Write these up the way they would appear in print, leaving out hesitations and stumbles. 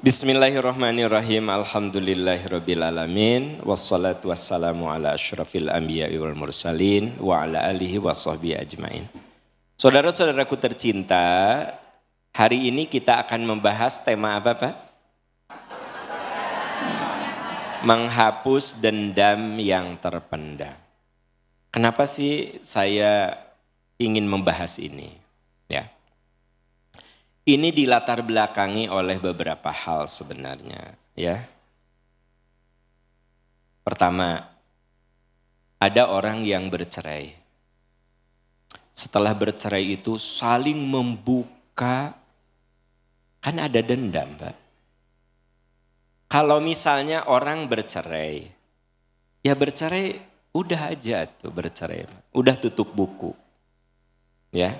Bismillahirrahmanirrahim. Alhamdulillahirrabbilalamin. Wassalatu wassalamu ala asyrafil anbiya'i wal mursalin wa ala alihi wa sahbihi ajmain. Saudara-saudaraku tercinta, hari ini kita akan membahas tema apa, Pak? Menghapus dendam yang terpendam. Kenapa sih saya ingin membahas ini? Ya. Ini dilatar belakangi oleh beberapa hal sebenarnya, ya. Pertama, ada orang yang bercerai. Setelah bercerai itu saling membuka, kan ada dendam, Pak. Kalau misalnya orang bercerai, ya bercerai udah aja tuh bercerai, udah tutup buku, ya.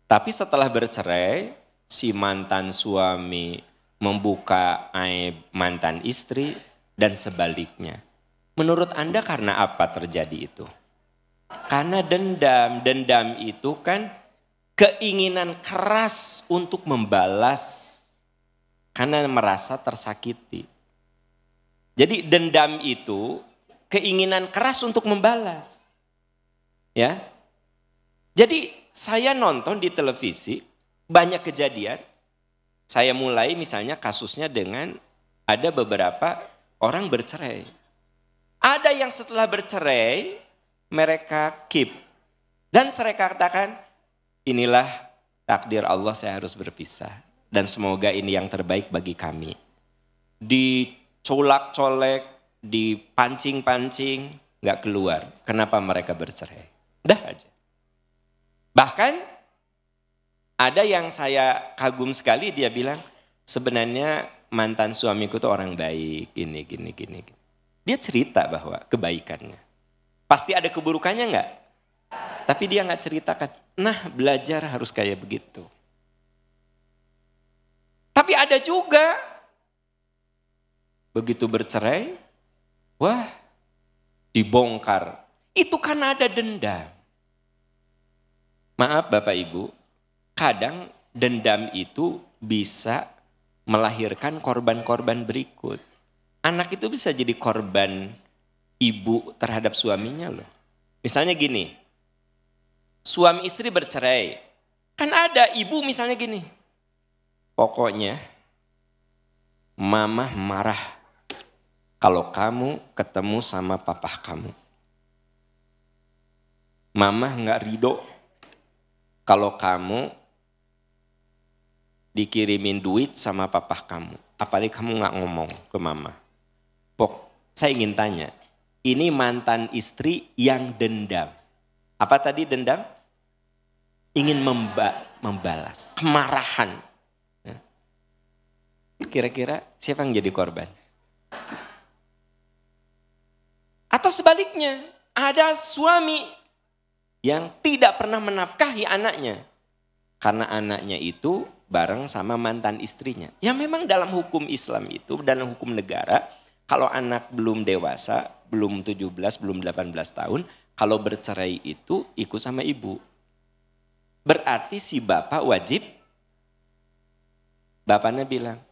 Tapi setelah bercerai, si mantan suami membuka aib mantan istri dan sebaliknya. Menurut Anda karena apa terjadi itu? Karena dendam. Dendam itu kan keinginan keras untuk membalas karena merasa tersakiti. Jadi dendam itu keinginan keras untuk membalas. Ya. Jadi saya nonton di televisi banyak kejadian. Saya mulai misalnya kasusnya dengan ada beberapa orang bercerai. Ada yang setelah bercerai mereka keep. Dan mereka katakan inilah takdir Allah, saya harus berpisah. Dan semoga ini yang terbaik bagi kami. Dicolak-colek, dipancing-pancing, gak keluar. Kenapa mereka bercerai? Dah aja. Bahkan ada yang saya kagum sekali, dia bilang sebenarnya mantan suamiku tuh orang baik, gini. Dia cerita bahwa kebaikannya. Pasti ada keburukannya enggak? Tapi dia enggak ceritakan. Nah, belajar harus kayak begitu. Tapi ada juga begitu bercerai, wah dibongkar. Itu kan ada dendam. Maaf Bapak Ibu, kadang dendam itu bisa melahirkan korban-korban berikut. Anak itu bisa jadi korban ibu terhadap suaminya loh. Misalnya gini, suami istri bercerai. Kan ada ibu misalnya gini, pokoknya mama marah kalau kamu ketemu sama papa kamu. Mama gak ridho kalau kamu dikirimin duit sama papa kamu. Apalagi kamu gak ngomong ke mama. Saya ingin tanya, ini mantan istri yang dendam. Apa tadi dendam? Ingin membalas, kemarahan. Kira-kira siapa yang jadi korban? Atau sebaliknya, ada suami yang tidak pernah menafkahi anaknya. Karena anaknya itu bareng sama mantan istrinya. Ya memang dalam hukum Islam itu, dalam hukum negara, kalau anak belum dewasa, belum 17, belum 18 tahun, kalau bercerai itu ikut sama ibu. Berarti si bapak wajib, bapaknya bilang,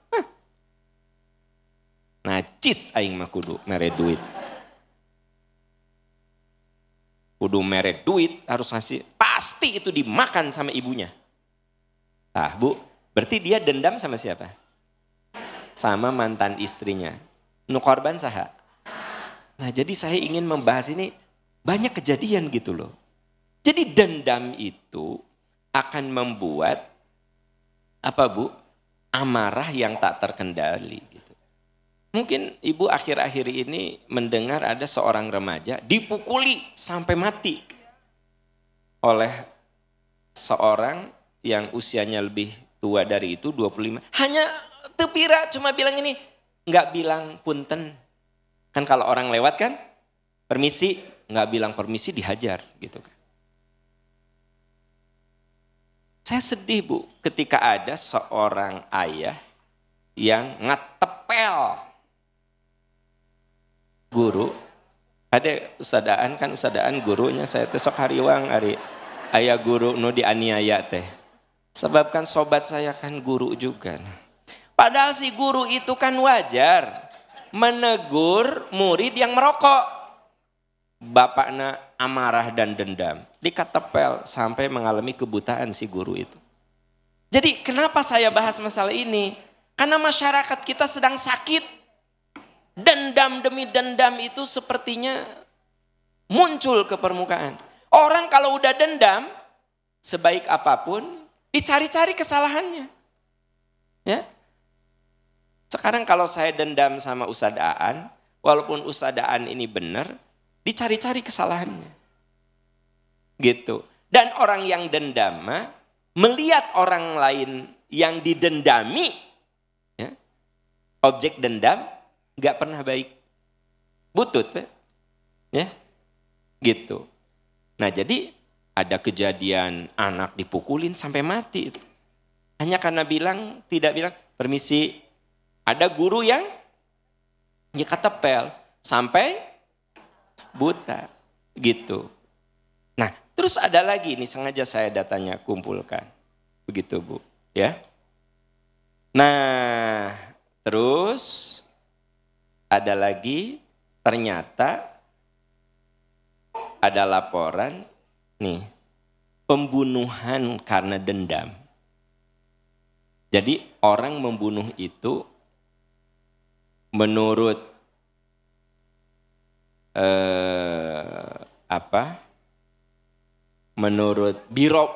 nacis aing mah kudu mere duit. Kudu mere duit, harus ngasih, pasti itu dimakan sama ibunya. Nah Bu, berarti dia dendam sama siapa? Sama mantan istrinya. Nu korban saha? Nah jadi saya ingin membahas ini, banyak kejadian gitu loh. Jadi dendam itu akan membuat, apa Bu? Amarah yang tak terkendali gitu. Mungkin ibu akhir-akhir ini mendengar ada seorang remaja dipukuli sampai mati oleh seorang yang usianya lebih tua dari itu, 25. Hanya tepira cuma bilang ini, nggak bilang punten. Kan kalau orang lewat kan, permisi, nggak bilang permisi dihajar gitu kan. Saya sedih Bu ketika ada seorang ayah yang ngetepel guru. Ada usadaan gurunya saya tesok hariwang hari ayah guru nu dianiaya teh. Sebab kan sobat saya kan guru juga. Padahal si guru itu kan wajar menegur murid yang merokok. Bapaknya amarah dan dendam, dikatepel sampai mengalami kebutaan si guru itu. Jadi kenapa saya bahas masalah ini? Karena masyarakat kita sedang sakit. Dendam demi dendam itu sepertinya muncul ke permukaan. Orang kalau udah dendam, sebaik apapun, dicari-cari kesalahannya. Ya. Sekarang kalau saya dendam sama Ustadz Aan, walaupun Ustadz Aan ini benar, dicari-cari kesalahannya. Gitu. Dan orang yang dendam melihat orang lain yang didendami, ya, objek dendam nggak pernah baik. Butut, ya, gitu. Nah jadi ada kejadian anak dipukulin sampai mati. Hanya karena tidak bilang permisi. Ada guru yang ketepel sampai buta, gitu. Nah, terus ada lagi, ini sengaja saya datanya kumpulkan. Begitu Bu, ya. Nah, terus ada lagi, ternyata ada laporan, nih, pembunuhan karena dendam. Jadi orang membunuh itu menurut menurut Biro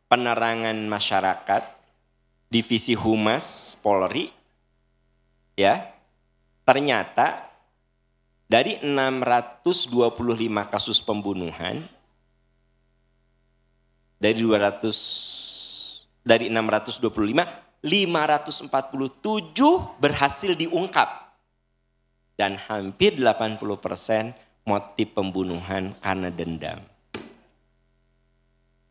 Penerangan Masyarakat Divisi Humas Polri, ya, ternyata dari 625 kasus pembunuhan, dari 625, 547 berhasil diungkap dan hampir 80% motif pembunuhan karena dendam.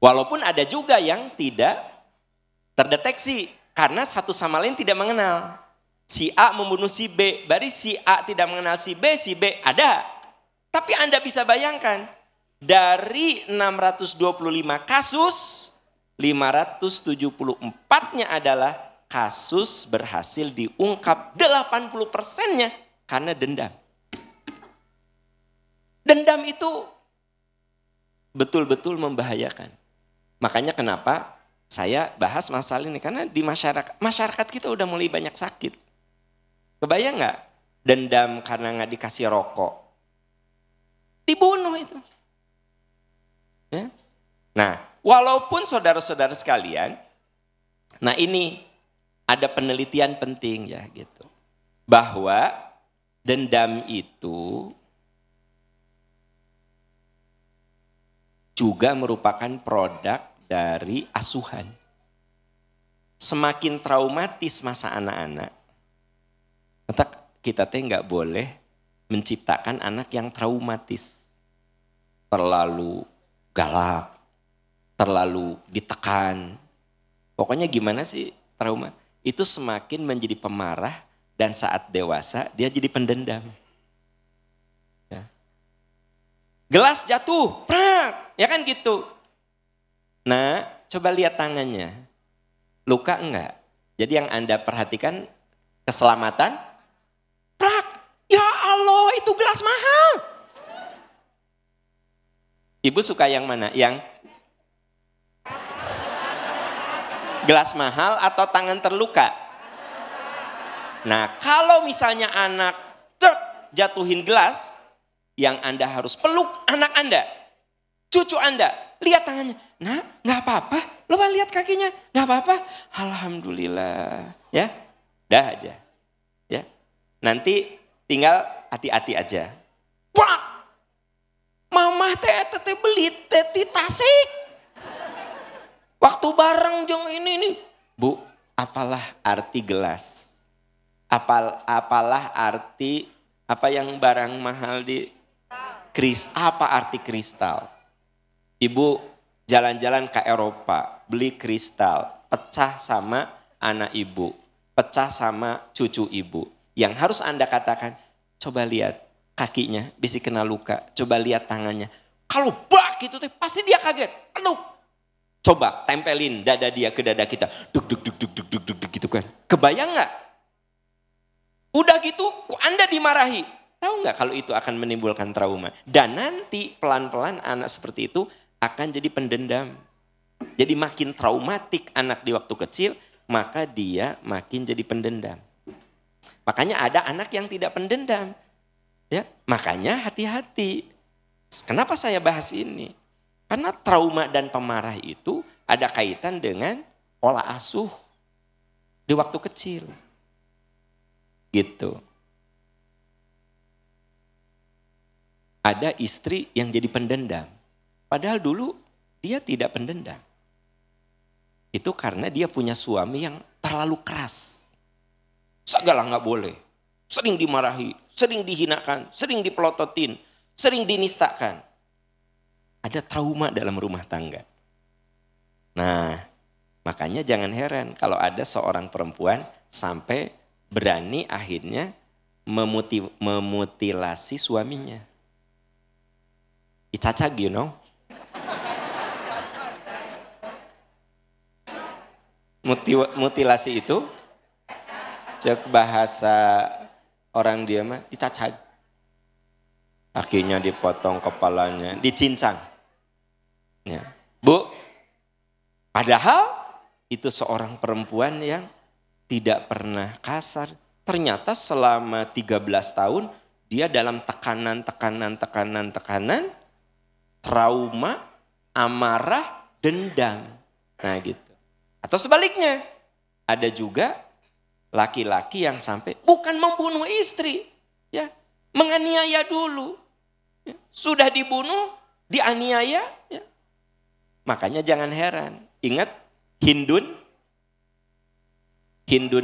Walaupun ada juga yang tidak terdeteksi karena satu sama lain tidak mengenal. Si A membunuh si B, berarti si A tidak mengenal si B ada. Tapi Anda bisa bayangkan, dari 625 kasus, 574-nya adalah kasus berhasil diungkap, 80%-nya karena dendam. Dendam itu betul-betul membahayakan. Makanya kenapa saya bahas masalah ini, karena di masyarakat kita udah mulai banyak sakit. Kebayang nggak? Dendam karena nggak dikasih rokok, dibunuh itu. Ya? Nah, walaupun saudara-saudara sekalian, nah ini ada penelitian penting ya gitu, bahwa dendam itu juga merupakan produk dari asuhan. Semakin traumatis masa anak-anak, kita nggak boleh menciptakan anak yang traumatis, terlalu galak, terlalu ditekan. Pokoknya gimana sih trauma? Itu semakin menjadi pemarah dan saat dewasa dia jadi pendendam. Ya. Gelas jatuh, prak, ya kan gitu. Nah, coba lihat tangannya, luka enggak? Jadi yang Anda perhatikan keselamatan, prak, ya Allah itu gelas mahal. Ibu suka yang mana? Yang gelas mahal atau tangan terluka? Nah, kalau misalnya anak jatuhin gelas, yang Anda harus peluk anak Anda, cucu Anda, lihat tangannya. Nah, nggak apa-apa. Lupa lihat kakinya, nggak apa-apa. Alhamdulillah, ya, dah aja, ya. Nanti tinggal hati-hati aja. Wah, mamah tete beli teti Tasik. Waktu bareng jong ini. Bu, apalah arti gelas? Apalah arti apa yang barang mahal di apa arti kristal? Ibu jalan-jalan ke Eropa, beli kristal, pecah sama anak ibu, pecah sama cucu ibu. Yang harus Anda katakan, coba lihat kakinya, bisa kena luka, coba lihat tangannya. Kalau bak gitu pasti dia kaget, aduh. Coba tempelin dada dia ke dada kita, duk gitu kan. Kebayang nggak? Udah gitu kok Anda dimarahi. Tahu nggak kalau itu akan menimbulkan trauma. Dan nanti pelan-pelan anak seperti itu akan jadi pendendam. Jadi makin traumatik anak di waktu kecil, maka dia makin jadi pendendam. Makanya ada anak yang tidak pendendam. Ya, makanya hati-hati. Kenapa saya bahas ini? Karena trauma dan pemarah itu ada kaitan dengan pola asuh di waktu kecil. Gitu. Ada istri yang jadi pendendam. Padahal dulu dia tidak pendendam. Itu karena dia punya suami yang terlalu keras. Segala nggak boleh. Sering dimarahi, sering dihinakan, sering dipelototin, sering dinistakan. Ada trauma dalam rumah tangga. Nah, makanya jangan heran kalau ada seorang perempuan sampai berani akhirnya memutilasi suaminya. Dicacag, you know. Mutilasi itu, cek bahasa orang dia mah, dicacag. Kakinya dipotong, kepalanya dicincang. Ya. Bu, padahal itu seorang perempuan yang tidak pernah kasar. Ternyata selama 13 tahun dia dalam tekanan, trauma, amarah, dendam. Nah gitu. Atau sebaliknya, ada juga laki-laki yang sampai bukan membunuh istri, ya, menganiaya dulu. Ya, sudah dibunuh, dianiaya. Ya. Makanya jangan heran, ingat Hindun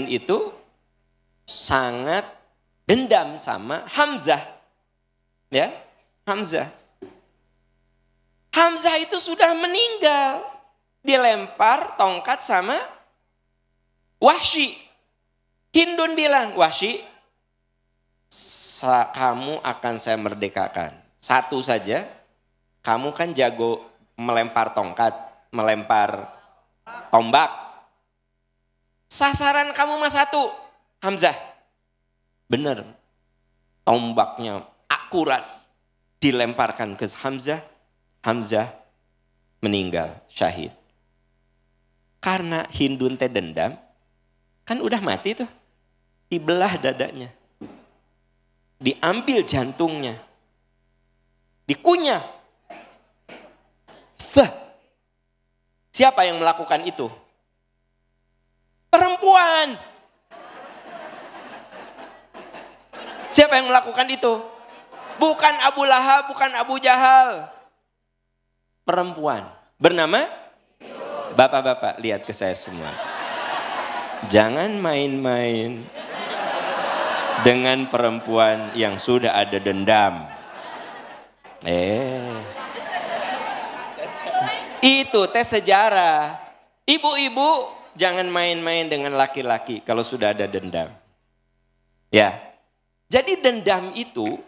itu sangat dendam sama Hamzah. Ya, Hamzah itu sudah meninggal. Dilempar tongkat sama Wahsy. Hindun bilang, Wahsy, kamu akan saya merdekakan. Satu saja, kamu kan jago melempar tongkat, melempar tombak. Sasaran kamu mah satu, Hamzah. Benar, tombaknya akurat dilemparkan ke Hamzah. Hamzah meninggal, syahid. Karena Hindun teh dendam, kan udah mati tuh. Dibelah dadanya. Diambil jantungnya. Dikunyah. Siapa yang melakukan itu? Perempuan. Siapa yang melakukan itu? Bukan Abu Lahab, bukan Abu Jahal. Perempuan. Bernama? Bapak-bapak, lihat ke saya semua. Jangan main-main dengan perempuan yang sudah ada dendam. Itu teh sejarah. Ibu-ibu jangan main-main dengan laki-laki kalau sudah ada dendam. Ya. Jadi dendam itu,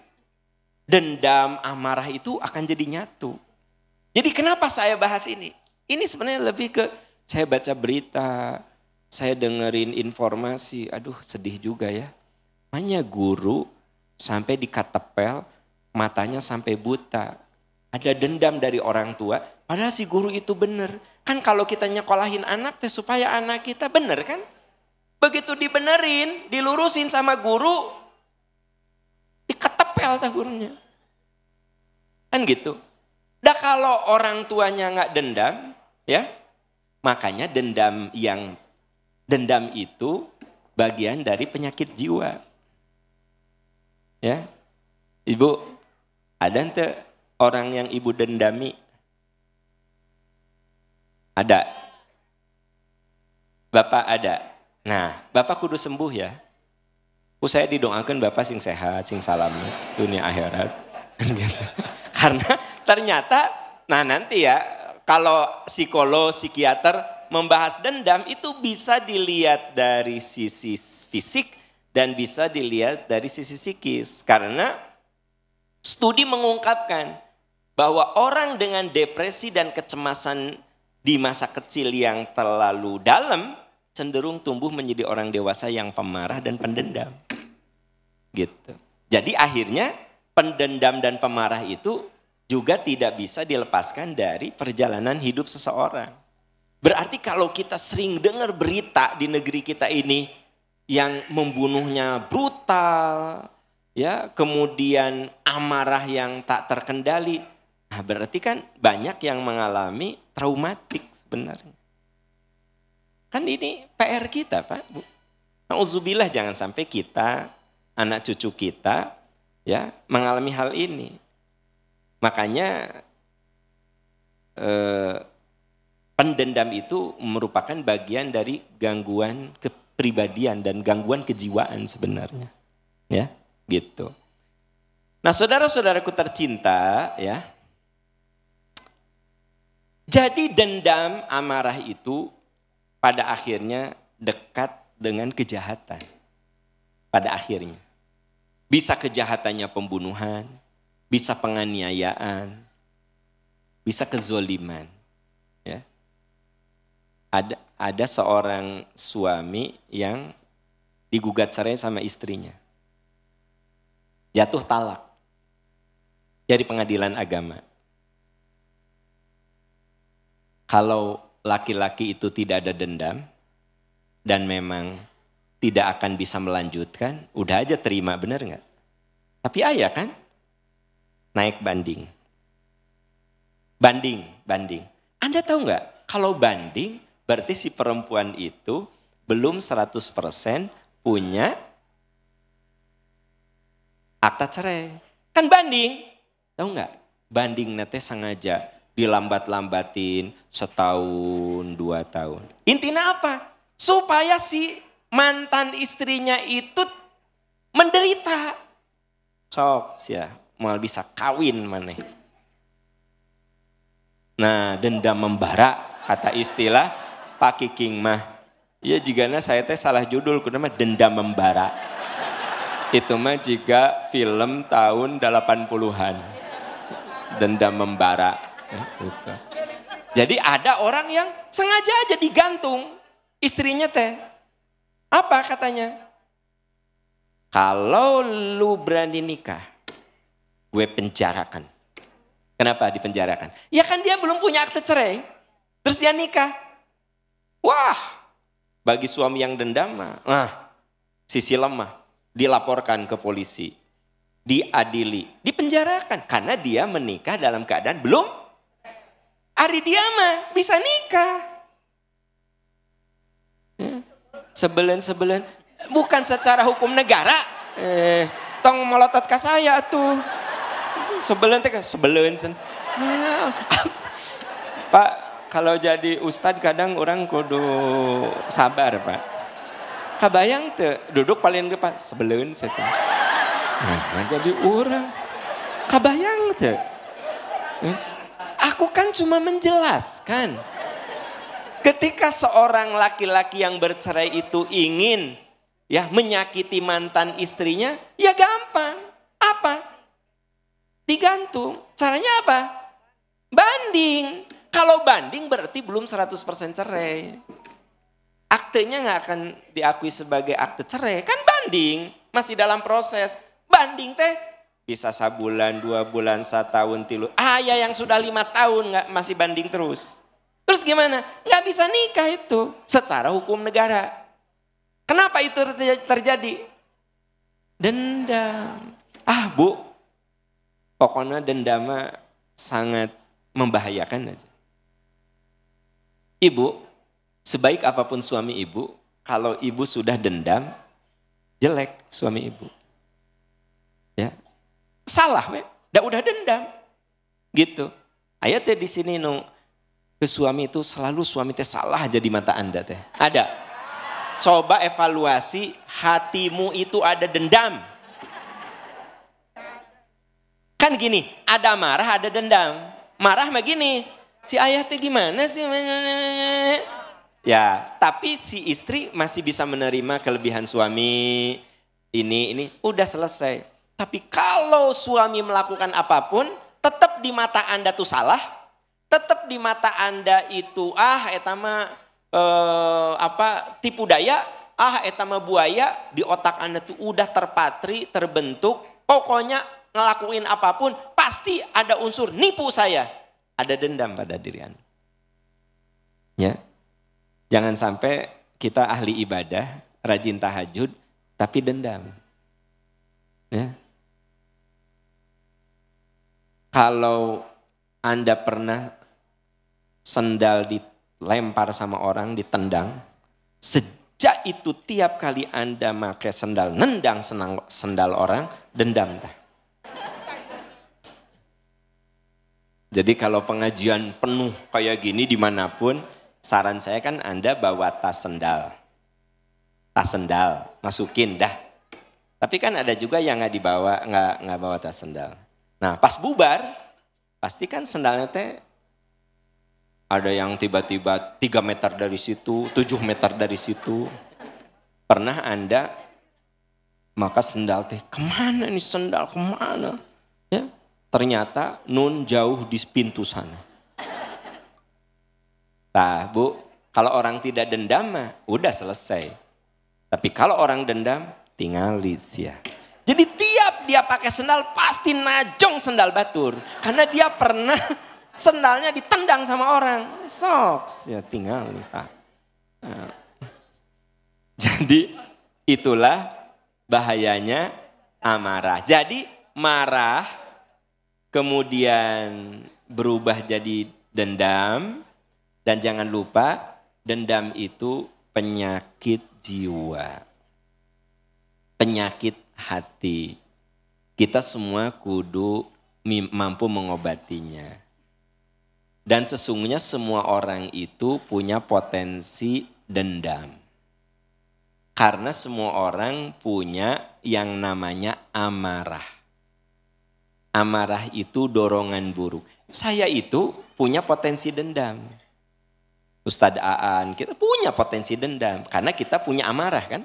dendam, amarah itu akan jadi nyatu. Jadi kenapa saya bahas ini? Ini sebenarnya lebih ke saya baca berita, saya dengerin informasi, aduh sedih juga ya. Hanya guru sampai dikatepel, matanya sampai buta. Ada dendam dari orang tua, padahal si guru itu benar. Kan kalau kita nyekolahin anak teh supaya anak kita benar kan? Begitu dibenerin, dilurusin sama guru, diketepel teh gurunya. Kan gitu. Dah kalau orang tuanya nggak dendam, ya, makanya dendam itu bagian dari penyakit jiwa. Ya, ibu, ada ente orang yang ibu dendami? Ada. Bapak ada. Nah, bapak kudu sembuh ya. Saya didoakan bapak sing sehat, sing selamat dunia akhirat. Karena ternyata, nah nanti ya, kalau psikolog, psikiater membahas dendam itu bisa dilihat dari sisi fisik dan bisa dilihat dari sisi psikis. Karena studi mengungkapkan bahwa orang dengan depresi dan kecemasan di masa kecil yang terlalu dalam cenderung tumbuh menjadi orang dewasa yang pemarah dan pendendam. Gitu. Jadi akhirnya pendendam dan pemarah itu juga tidak bisa dilepaskan dari perjalanan hidup seseorang. Berarti kalau kita sering dengar berita di negeri kita ini yang membunuhnya brutal, ya, kemudian amarah yang tak terkendali, nah berarti kan banyak yang mengalami traumatik sebenarnya. Kan ini PR kita, Pak, Bu. Nauzubillah, jangan sampai kita, anak cucu kita, ya, mengalami hal ini. Makanya pendendam itu merupakan bagian dari gangguan kepribadian dan gangguan kejiwaan sebenarnya, ya, gitu. Nah, saudara-saudaraku tercinta, ya, jadi dendam, amarah itu pada akhirnya dekat dengan kejahatan. Pada akhirnya. Bisa kejahatannya pembunuhan, bisa penganiayaan, bisa kezoliman. Ya. Ada seorang suami yang digugat cerai sama istrinya. Jatuh talak dari pengadilan agama. Kalau laki-laki itu tidak ada dendam dan memang tidak akan bisa melanjutkan, udah aja terima, benar nggak? Tapi ayah kan naik banding. Banding. Anda tahu nggak? Kalau banding berarti si perempuan itu belum 100% punya akta cerai. Kan banding, tahu nggak? Banding nete sengaja dilambat-lambatin setahun, 2 tahun. Intinya apa? Supaya si mantan istrinya itu menderita. Sok ya, mau bisa kawin maneh. Nah, dendam membara, kata istilah Pak Kiking mah. Ya jigana saya teh salah judul, karena dendam membara. Itu mah juga film tahun 80-an. Dendam membara. Gitu. Jadi ada orang yang sengaja aja digantung istrinya teh. Apa katanya? Kalau lu berani nikah, gue penjarakan. Kenapa dipenjarakan? Ya kan dia belum punya akte cerai. Terus dia nikah. Wah, bagi suami yang dendam, sisi lemah. Dilaporkan ke polisi. Diadili. Dipenjarakan. Karena dia menikah dalam keadaan belum. Ari dia mah bisa nikah. Sebelen. Bukan secara hukum negara. Tong melotot ke saya tuh. Sebelen. Pak, kalau jadi ustad kadang orang kudu sabar, Pak. Kabayang tuh, duduk paling depan, sebelen saja. Nah, jadi orang. Kabayang tuh. Aku kan cuma menjelaskan. Ketika seorang laki-laki yang bercerai itu ingin ya menyakiti mantan istrinya, ya gampang. Apa? Digantung. Caranya apa? Banding. Kalau banding berarti belum 100% cerai. Aktenya nggak akan diakui sebagai akte cerai. Kan banding. Masih dalam proses. Banding teh bisa sebulan, 2 bulan, 1 tahun, 3. Ya yang sudah 5 tahun nggak masih banding terus. Terus gimana? Nggak bisa nikah itu secara hukum negara. Kenapa itu terjadi? Dendam. Bu, pokoknya dendam sangat membahayakan aja. Ibu, sebaik apapun suami ibu, kalau ibu sudah dendam, jelek suami ibu. Ya, salah, udah dendam, gitu. Ayatnya di sini ke suami itu selalu suami teh salah aja di mata Anda teh. Ada. Coba evaluasi hatimu itu ada dendam. Kan gini, ada marah, ada dendam. Marah mah gini, si ayah teh gimana sih? Ya, tapi si istri masih bisa menerima kelebihan suami. Ini udah selesai. Tapi kalau suami melakukan apapun, tetap di mata Anda tuh salah. Tetap di mata Anda itu eta mah tipu daya, eta mah buaya, di otak Anda tuh udah terpatri, terbentuk, pokoknya ngelakuin apapun pasti ada unsur nipu saya. Ada dendam pada diri Anda. Ya. Jangan sampai kita ahli ibadah, rajin tahajud, tapi dendam. Ya. Kalau Anda pernah sendal dilempar sama orang, ditendang, sejak itu tiap kali Anda pakai sendal, nendang sendal orang, dendam. Jadi kalau pengajian penuh kayak gini dimanapun, saran saya kan Anda bawa tas sendal. Tas sendal, masukin dah. Tapi kan ada juga yang nggak dibawa, nggak bawa tas sendal. Nah pas bubar, pasti kan sendalnya teh ada yang tiba-tiba 3 meter dari situ, 7 meter dari situ. Pernah Anda maka sendal teh, kemana nih sendal, kemana? Ya, ternyata nun jauh di pintu sana. Nah Bu, kalau orang tidak dendam mah udah selesai. Tapi kalau orang dendam, tinggalis ya. Jadi tiap dia pakai sendal pasti najong sendal batur. Karena dia pernah sendalnya ditendang sama orang. Soks ya tinggal nih. Nah. Jadi itulah bahayanya amarah. Jadi marah kemudian berubah jadi dendam. Dan jangan lupa dendam itu penyakit jiwa. Penyakit hati. Kita semua kudu mampu mengobatinya. Dan sesungguhnya semua orang itu punya potensi dendam. Karena semua orang punya yang namanya amarah. Amarah itu dorongan buruk. Saya itu punya potensi dendam. Ustadz Aan, kita punya potensi dendam. Karena kita punya amarah kan.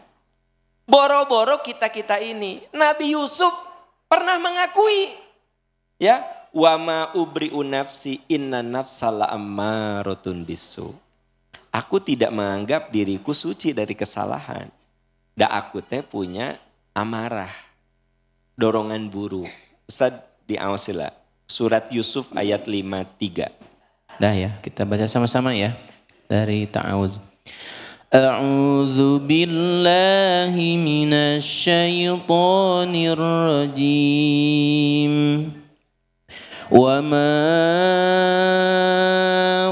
Boro-boro kita ini. Nabi Yusuf pernah mengakui. Ya, wa ma ubri'u nafsi inna nafsala ammarotun bisu. Aku tidak menganggap diriku suci dari kesalahan. Dan aku teh punya amarah. Dorongan buruk. Ustadz diawasilah. Surat Yusuf ayat 53. Dah ya, kita baca sama-sama ya. Dari ta'awuz. A'udzu billahi minasy syaithanir rajim. Wa ma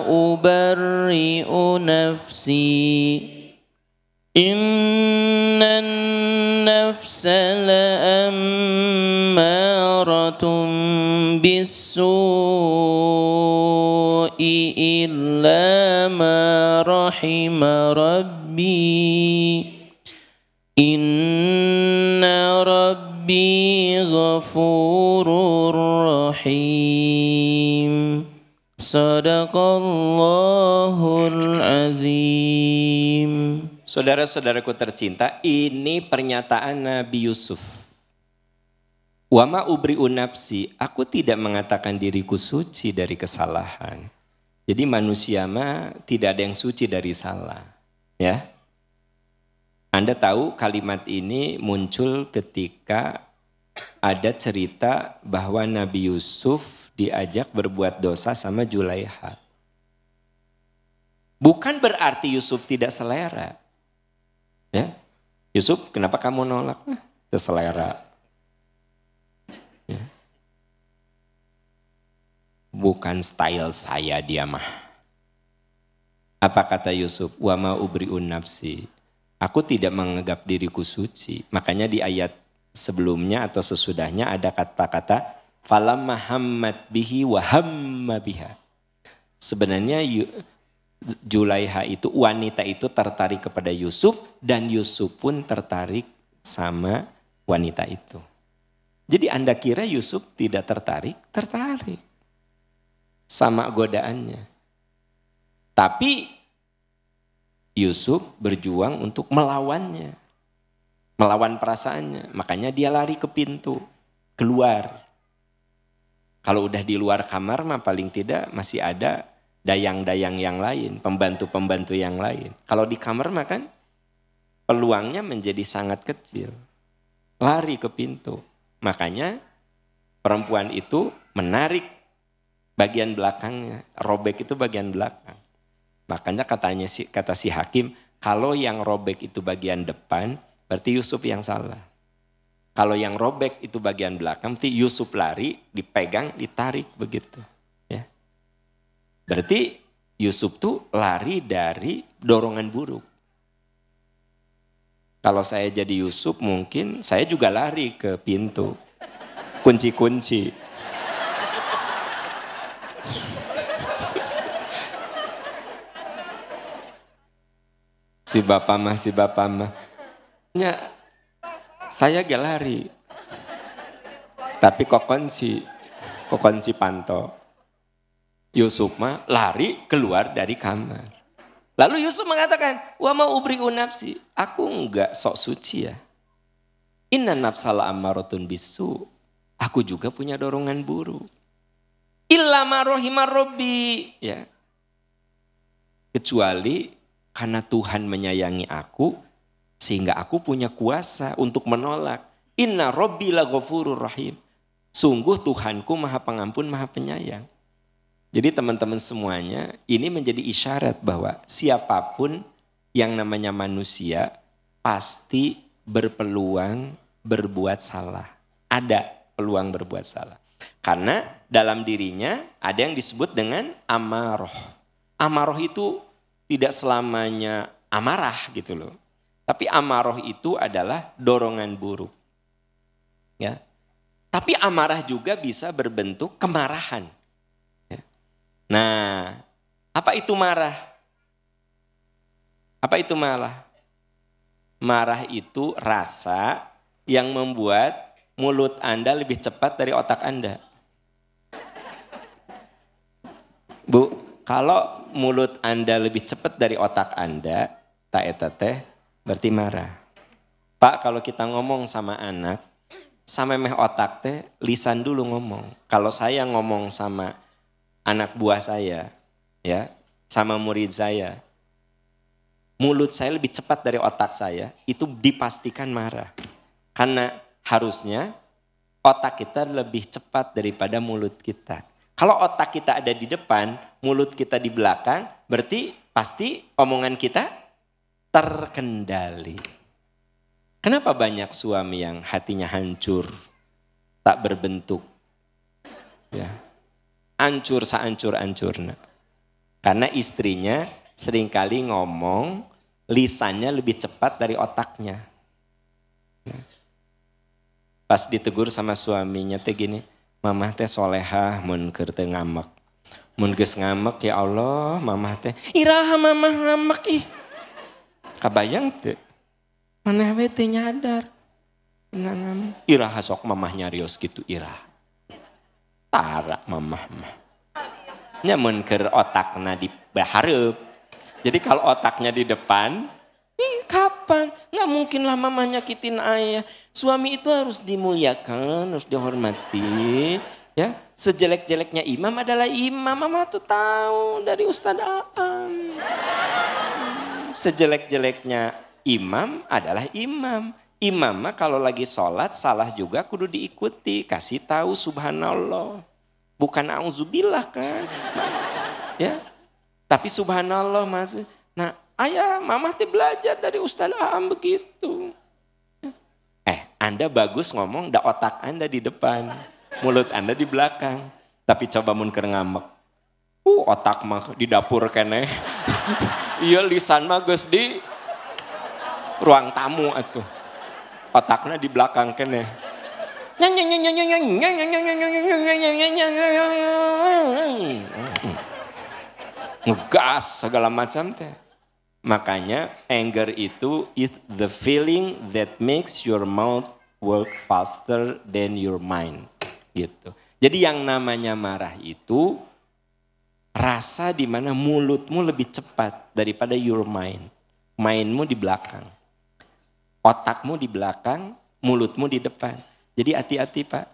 ubarri'u nafsi. Innan nafsa la'ammaratun bis-su'i illa ma rahima rabbi. Inna rabbi ghafurur rahim. Sadaqallahul azim. Saudara-saudaraku tercinta, ini pernyataan Nabi Yusuf. Wa ma ubri'u nafsi, aku tidak mengatakan diriku suci dari kesalahan. Jadi manusia mah tidak ada yang suci dari salah. Ya. Anda tahu kalimat ini muncul ketika ada cerita bahwa Nabi Yusuf diajak berbuat dosa sama Julaiha. Bukan berarti Yusuf tidak selera. Ya, Yusuf, kenapa kamu nolak? Selera. Ya. Bukan style saya dia mah. Apa kata Yusuf? Wa ma ubri'un nafsi. Aku tidak menganggap diriku suci. Makanya di ayat sebelumnya atau sesudahnya ada kata-kata falamma hammat bihi wa hamma biha. Sebenarnya Julaiha itu, wanita itu tertarik kepada Yusuf dan Yusuf pun tertarik sama wanita itu. Jadi Anda kira Yusuf tidak tertarik? Tertarik. Sama godaannya. Tapi Yusuf berjuang untuk melawannya. Melawan perasaannya. Makanya dia lari ke pintu. Keluar. Kalau udah di luar kamar mah paling tidak masih ada dayang-dayang yang lain, pembantu-pembantu yang lain. Kalau di kamar mah kan peluangnya menjadi sangat kecil. Lari ke pintu. Makanya perempuan itu menarik bagian belakangnya. Robek itu bagian belakang. Makanya kata si hakim, kalau yang robek itu bagian depan, berarti Yusuf yang salah. Kalau yang robek itu bagian belakang, berarti Yusuf lari, dipegang, ditarik begitu. Ya. Berarti Yusuf tuh lari dari dorongan buruk. Kalau saya jadi Yusuf mungkin saya juga lari ke pintu. Kunci-kunci. Si bapak mah. Ya, saya gak lari. Tapi kok kunci panto. Yusuf mah lari keluar dari kamar. Lalu Yusuf mengatakan, wa ma ubri'u nafsi, aku enggak sok suci ya. Inna nafsala ammaratun bisu, aku juga punya dorongan buruk. Illa ma rahimar rabbi, ya. Kecuali karena Tuhan menyayangi aku, sehingga aku punya kuasa untuk menolak. Inna rabbi laghafurur rahim. Sungguh Tuhanku maha pengampun, maha penyayang. Jadi teman-teman semuanya, ini menjadi isyarat bahwa siapapun yang namanya manusia pasti berpeluang berbuat salah. Ada peluang berbuat salah. Karena dalam dirinya ada yang disebut dengan amaroh. Amaroh itu tidak selamanya amarah gitu loh. Tapi amaroh itu adalah dorongan buruk. Ya. Tapi amarah juga bisa berbentuk kemarahan. Nah, apa itu marah? Apa itu marah? Marah itu rasa yang membuat mulut Anda lebih cepat dari otak Anda. Bu, kalau mulut Anda lebih cepat dari otak Anda, tak eta teh berarti marah. Pak, kalau kita ngomong sama anak, sama meh otak teh lisan dulu ngomong. Kalau saya ngomong sama anak buah saya, ya, sama murid saya, mulut saya lebih cepat dari otak saya, itu dipastikan marah. Karena harusnya otak kita lebih cepat daripada mulut kita. Kalau otak kita ada di depan, mulut kita di belakang, berarti pasti omongan kita terkendali. Kenapa banyak suami yang hatinya hancur, tak berbentuk? Ya. Hancur sehancur-hancurnya. Karena istrinya seringkali ngomong, lisannya lebih cepat dari otaknya. Pas ditegur sama suaminya teh gini, mamah teh solehah mun keur teu ngamek. Mun geus ngamek ya Allah, mamah teh iraha mamah ngamek ih. Kabayang teu? Maneh we teu nyadar. Ngamek. Iraha sok mamah nyarios gitu iraha. Tara mamah mah. Nyamun ke otakna di bahareup. Jadi kalau otaknya di depan, kapan? Nggak mungkin lah mama nyakitin ayah. Suami itu harus dimuliakan, harus dihormati. Ya, sejelek-jeleknya imam adalah imam. Mama tuh tahu dari Ustaz Aam. Sejelek-jeleknya imam adalah imam. Imam mah kalau lagi sholat salah juga kudu diikuti. Kasih tahu subhanallah. Bukan auzubillah kan. Ya. Tapi subhanallah maksud. Nah ayah mamah teh belajar dari Ustaz Aam begitu. Anda bagus ngomong da otak Anda di depan. Mulut Anda di belakang. Tapi coba mun keur ngamek. Otak mah di dapur keneh. Iya lisan mah geus di ruang tamu atuh. Otaknya di belakang keneh. Ngegas segala macam teh. Makanya anger itu is the feeling that makes your mouth work faster than your mind. Gitu. Jadi yang namanya marah itu rasa di mana mulutmu lebih cepat daripada your mind. Mindmu di belakang. Otakmu di belakang, mulutmu di depan. Jadi hati-hati Pak.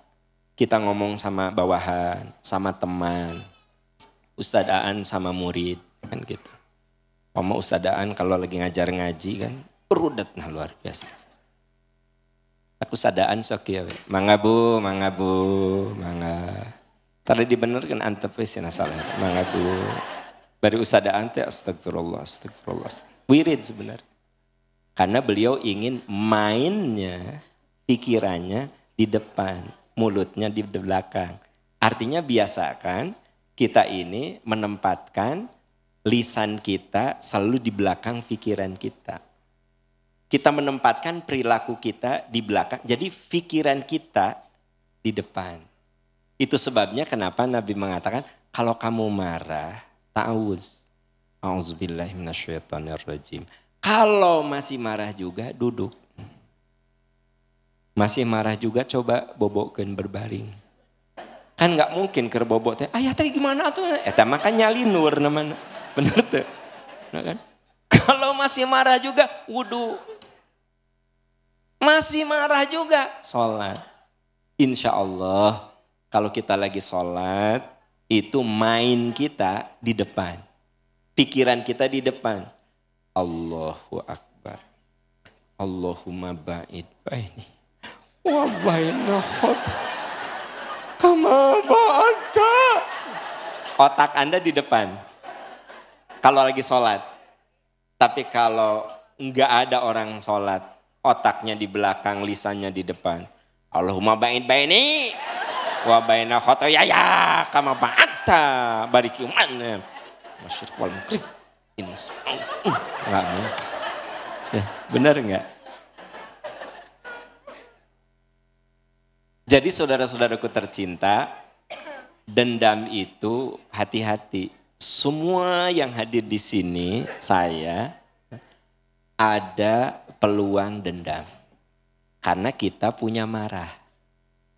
Kita ngomong sama bawahan, sama teman. Ustadz Aan sama murid kan gitu. Ustadz Aan kalau lagi ngajar ngaji kan rudet nah luar biasa. Aku sadaan sok ya, mangga bu, mangga. Tadi dibenerkan antep sih salah, mangga bu. Bari usadaan teh astagfirullah. Wirid sebenarnya. Karena beliau ingin mainnya, pikirannya di depan, mulutnya di belakang. Artinya biasakan kita ini menempatkan lisan kita selalu di belakang pikiran kita. Kita menempatkan perilaku kita di belakang, jadi pikiran kita di depan. Itu sebabnya kenapa Nabi mengatakan, kalau kamu marah, ta'awuz. A'udzubillahi minasyaitonirrajim. Kalau masih marah juga, duduk. Masih marah juga, coba bobokkeun berbaring. Kan nggak mungkin keur bobok teh, ayah teh gimana tuh? Eta mah kan nyalinur namanya. Bener tuh. Nah, kan? Kalau masih marah juga, wudu. Masih marah juga, sholat. Insya Allah, kalau kita lagi sholat, itu main kita di depan. Pikiran kita di depan. Allahu Akbar. Allahumma ba'id baini. Wa baina kama ba'adta. Otak Anda di depan. Kalau lagi sholat. Tapi kalau enggak ada orang sholat, otaknya di belakang, lisannya di depan. Allahumma ba'id baini wa baina khotoyaya kama ba'adta bariki umana. Masyrik wal mukrib. Ya, benar enggak? Jadi saudara-saudaraku tercinta, dendam itu hati-hati. Semua yang hadir di sini, saya ada peluang dendam. Karena kita punya marah.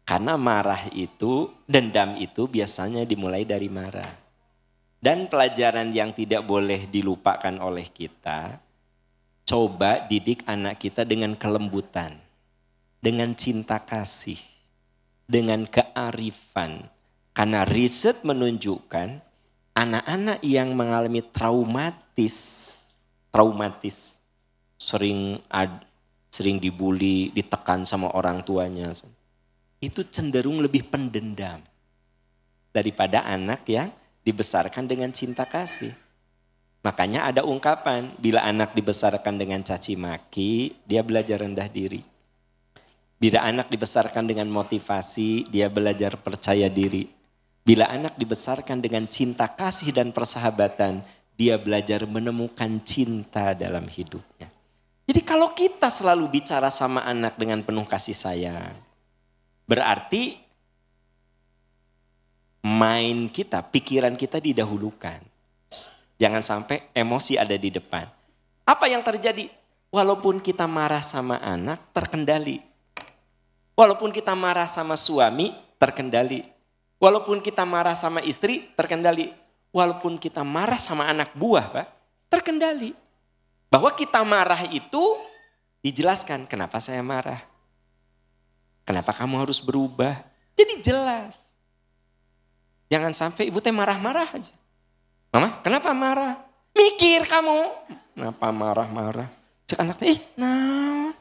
Karena marah itu, dendam itu biasanya dimulai dari marah. Dan pelajaran yang tidak boleh dilupakan oleh kita, coba didik anak kita dengan kelembutan, dengan cinta kasih, dengan kearifan. Karena riset menunjukkan anak-anak yang mengalami traumatis, sering dibully, ditekan sama orang tuanya, itu cenderung lebih pendendam daripada anak yang dibesarkan dengan cinta kasih. Makanya ada ungkapan, bila anak dibesarkan dengan caci maki, dia belajar rendah diri. Bila anak dibesarkan dengan motivasi, dia belajar percaya diri. Bila anak dibesarkan dengan cinta kasih dan persahabatan, dia belajar menemukan cinta dalam hidupnya. Jadi kalau kita selalu bicara sama anak dengan penuh kasih sayang, berarti main kita, pikiran kita didahulukan. Jangan sampai emosi ada di depan. Apa yang terjadi? Walaupun kita marah sama anak, terkendali. Walaupun kita marah sama suami, terkendali. Walaupun kita marah sama istri, terkendali. Walaupun kita marah sama anak buah, Pak, terkendali. Bahwa kita marah itu dijelaskan, kenapa saya marah? Kenapa kamu harus berubah? Jadi jelas. Jangan sampai ibu teh marah-marah aja. Mama, kenapa marah? Mikir kamu. Kenapa marah-marah? Cek anaknya, nah.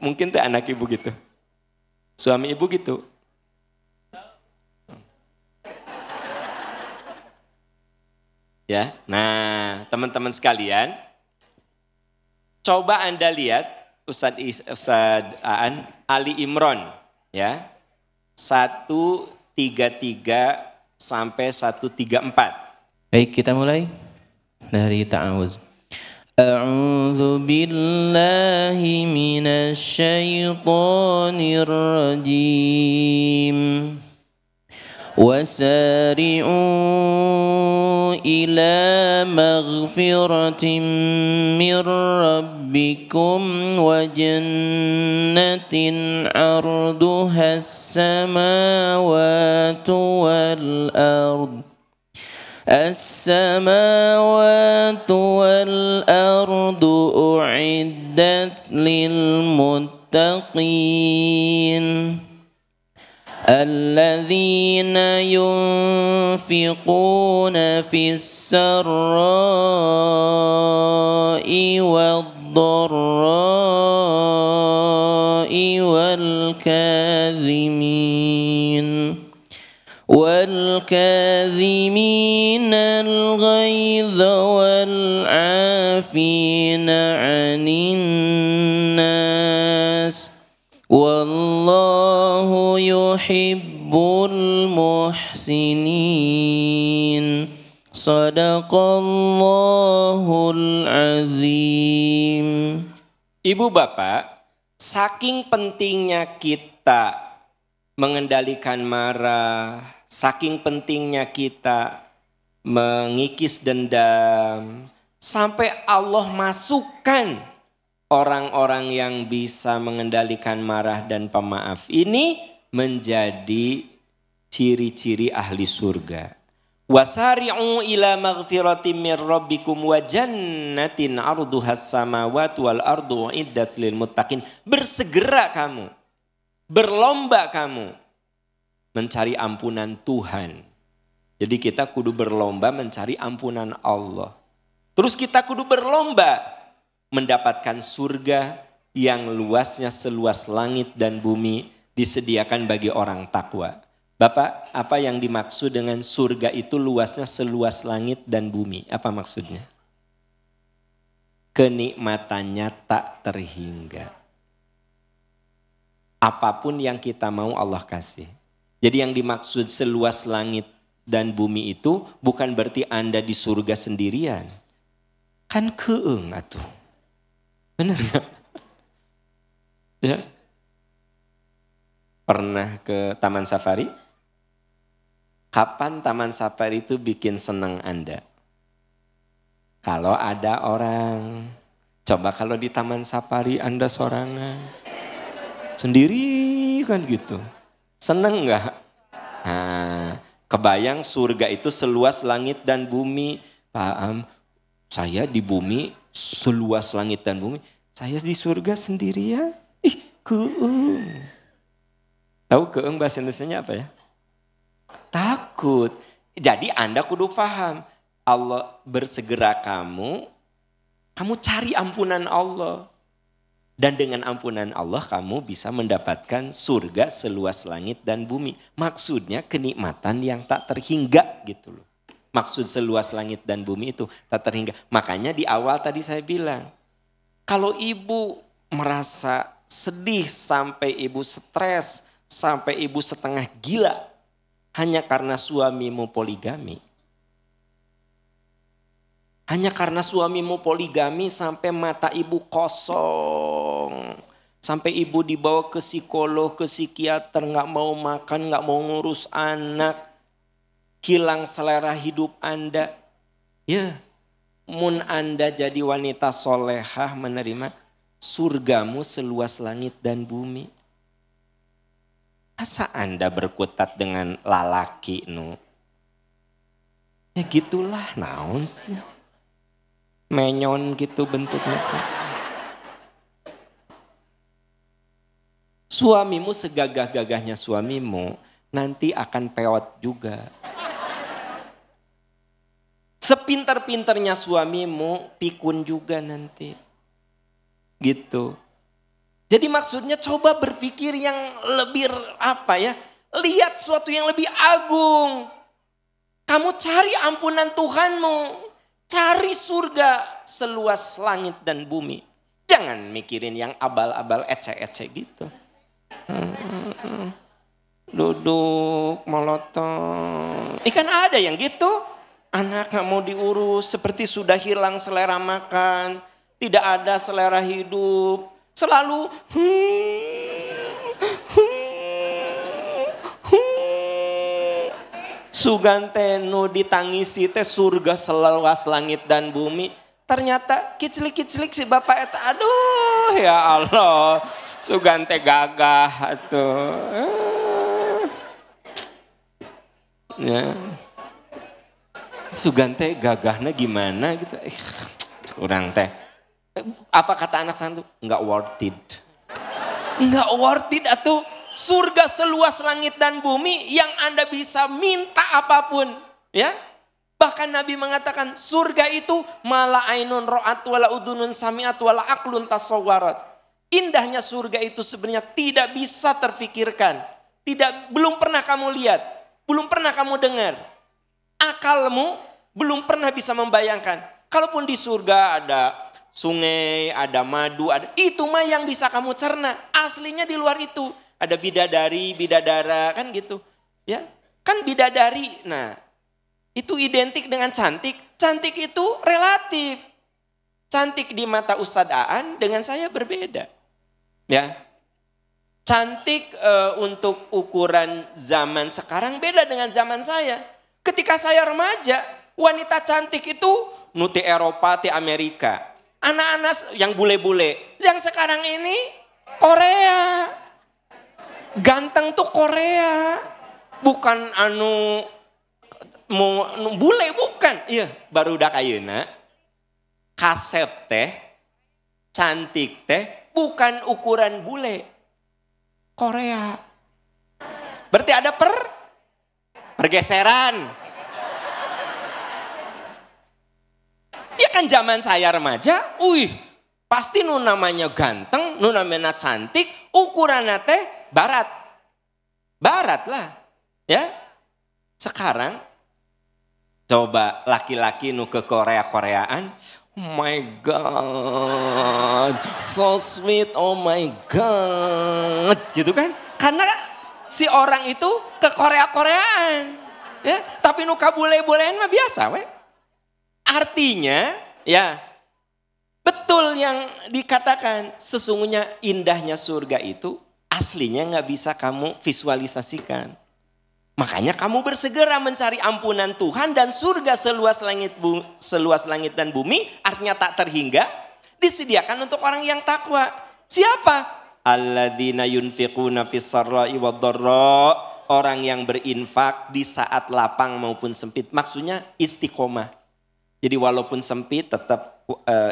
Mungkin tuh anak ibu gitu. Suami ibu gitu. Ya, nah teman-teman sekalian, coba Anda lihat Ustadz Aan Ali Imron, ya. 133 sampai 134. Baik, kita mulai dari ta'awuz. A'udzu billahi minasy syaithanir rajim. وسارعوا إلى مغفرة من ربكم وجنة عرضها السماوات والأرض أعدت للمتقين الذين ينفقون في السراء والضراء والكاظمين الغيظ والعافين عن الناس والله يحب المحسنين Sadaqallahul azim. Ibu bapak, saking pentingnya kita mengendalikan marah, saking pentingnya kita mengikis dendam, sampai Allah masukkan orang-orang yang bisa mengendalikan marah dan pemaaf ini menjadi ciri-ciri ahli surga. Wasari'u ila maghfiratin min rabbikum wa jannatin 'arduhas samawati wal ardu uiddat lil muttaqin. Bersegera kamu, berlomba kamu mencari ampunan Tuhan. Jadi kita kudu berlomba mencari ampunan Allah. Terus kita kudu berlomba mendapatkan surga yang luasnya seluas langit dan bumi disediakan bagi orang takwa. Bapak, apa yang dimaksud dengan surga itu luasnya seluas langit dan bumi? Apa maksudnya? Kenikmatannya tak terhingga. Apapun yang kita mau Allah kasih. Jadi yang dimaksud seluas langit dan bumi itu bukan berarti Anda di surga sendirian. Kan keeng atuh. Benar gak? Ya. Pernah ke Taman Safari? Kapan Taman Safari itu bikin senang Anda? Kalau ada orang. Coba kalau di Taman Safari Anda sorangan. Sendiri kan gitu. Seneng gak? Nah, kebayang surga itu seluas langit dan bumi. Paham? Saya di bumi seluas langit dan bumi. Saya di surga sendirian. Ih, keeng. Tahu keeng bahasa Indonesianya apa ya? Takut. Jadi Anda kudu paham. Allah bersegera kamu cari ampunan Allah. Dan dengan ampunan Allah kamu bisa mendapatkan surga seluas langit dan bumi. Maksudnya kenikmatan yang tak terhingga gitu loh. Maksud seluas langit dan bumi itu tak terhingga. Makanya di awal tadi saya bilang. Kalau ibu merasa sedih sampai ibu stres, sampai ibu setengah gila. Hanya karena suamimu poligami. Hanya karena suamimu poligami sampai mata ibu kosong. Sampai ibu dibawa ke psikolog, ke psikiater, gak mau makan, gak mau ngurus anak. Hilang selera hidup Anda. Ya, mun Anda jadi wanita solehah menerima surgamu seluas langit dan bumi. Masa Anda berkutat dengan lalaki nu? Ya gitulah, naon sih. Menyon gitu bentuknya. Suamimu segagah-gagahnya suamimu nanti akan peot juga. Sepintar-pintarnya suamimu pikun juga nanti. Gitu. Jadi maksudnya coba berpikir yang lebih apa ya. Lihat sesuatu yang lebih agung. Kamu cari ampunan Tuhanmu. Cari surga seluas langit dan bumi. Jangan mikirin yang abal-abal ece-ece gitu. Duduk molotov. Ikan ada yang gitu. Anak gak mau diurus seperti sudah hilang selera makan. Tidak ada selera hidup. Selalu sugante nu ditangisi teh surga seluas langit dan bumi. Ternyata kiclik-kiclik si bapak eta. Aduh ya Allah. Sugante gagah atuh. Ya. Sugante gagahnya gimana gitu. Kurang teh. Apa kata anak santu? Enggak worth it. Enggak worth it atuh. surga seluas langit dan bumi yang Anda bisa minta apapun. Ya, bahkan Nabi mengatakan surga itu mala ainun ro'at wala udunun sami'at wala aklun tasawwarat. Indahnya surga itu sebenarnya tidak bisa terfikirkan. Belum pernah kamu lihat, belum pernah kamu dengar. Akalmu belum pernah bisa membayangkan. Kalaupun di surga ada sungai, ada madu, itu mah yang bisa kamu cerna. Aslinya di luar itu. Ada bidadari, bidadara, kan gitu. Ya, kan bidadari. Nah, itu identik dengan cantik. Cantik itu relatif. Cantik di mata Ustadz Aan dengan saya berbeda. Ya, cantik untuk ukuran zaman sekarang beda dengan zaman saya. Ketika saya remaja, wanita cantik itu nuti Eropa, ti Amerika. Anak-anak yang bule-bule. Yang sekarang ini Korea. Ganteng tuh Korea. Bukan bule bukan. Iya, baru udah ayeuna. Kasep teh, cantik teh bukan ukuran bule. Korea. Berarti ada pergeseran. Ya kan zaman saya remaja, pasti nu namanya ganteng, nu namanya cantik, ukurannya teh barat. Barat lah. Ya. Sekarang coba laki-laki nu ke Korea-Koreaan, oh my God, so sweet, oh my God, gitu kan? Karena si orang itu ke Korea-Koreaan, ya. Tapi nu kabule-bulean mah biasa, we. Artinya, ya, betul yang dikatakan, sesungguhnya indahnya surga itu aslinya nggak bisa kamu visualisasikan. Makanya kamu bersegera mencari ampunan Tuhan dan surga seluas langit dan bumi, artinya tak terhingga, disediakan untuk orang yang takwa. Siapa? Alladzina yunfiquna fis sarra'i wad-dharra, orang yang berinfak di saat lapang maupun sempit. Maksudnya istiqomah. Jadi walaupun sempit tetap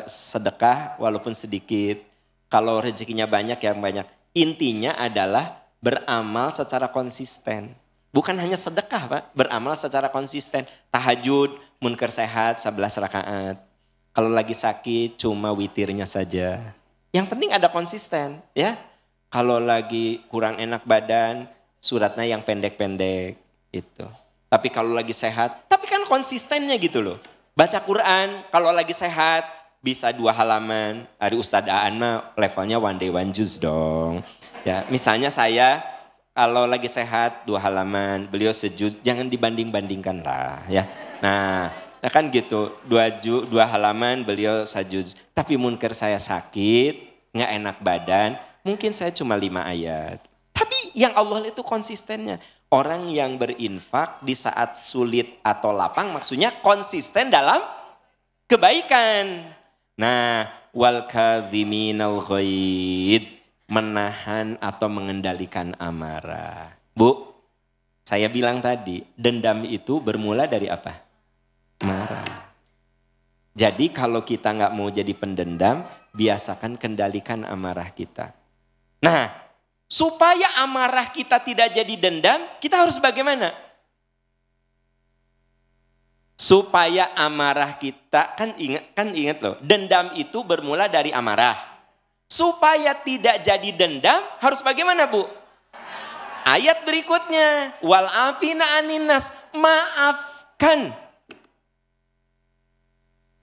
sedekah, walaupun sedikit. Kalau rezekinya banyak ya banyak. Intinya adalah beramal secara konsisten. Bukan hanya sedekah Pak, beramal secara konsisten. Tahajud, munker sehat 11 rakaat. Kalau lagi sakit cuma witirnya saja. Yang penting ada konsisten ya. Kalau lagi kurang enak badan, suratnya yang pendek-pendek itu. Tapi kalau lagi sehat, tapi kan konsistennya gitu loh. Baca Quran kalau lagi sehat bisa 2 halaman. Hari Ustadz Aan mah levelnya one day one juz dong. Ya, misalnya saya kalau lagi sehat 2 halaman, beliau sejuz, jangan dibanding-bandingkan lah ya. Nah kan gitu, 2 halaman beliau sajuz. Tapi munker saya sakit, nggak enak badan, mungkin saya cuma 5 ayat. Tapi yang Allah itu konsistennya. Orang yang berinfak di saat sulit atau lapang maksudnya konsisten dalam kebaikan. Nah, wal kadhiminal ghaid, menahan atau mengendalikan amarah. Bu, saya bilang tadi, dendam itu bermula dari apa? Marah. Jadi kalau kita nggak mau jadi pendendam, biasakan kendalikan amarah kita. Nah, supaya amarah kita tidak jadi dendam, kita harus bagaimana? Supaya amarah kita, kan ingat loh, dendam itu bermula dari amarah. Supaya tidak jadi dendam, harus bagaimana Bu? Ayat berikutnya, wal afina aninnas, maafkan.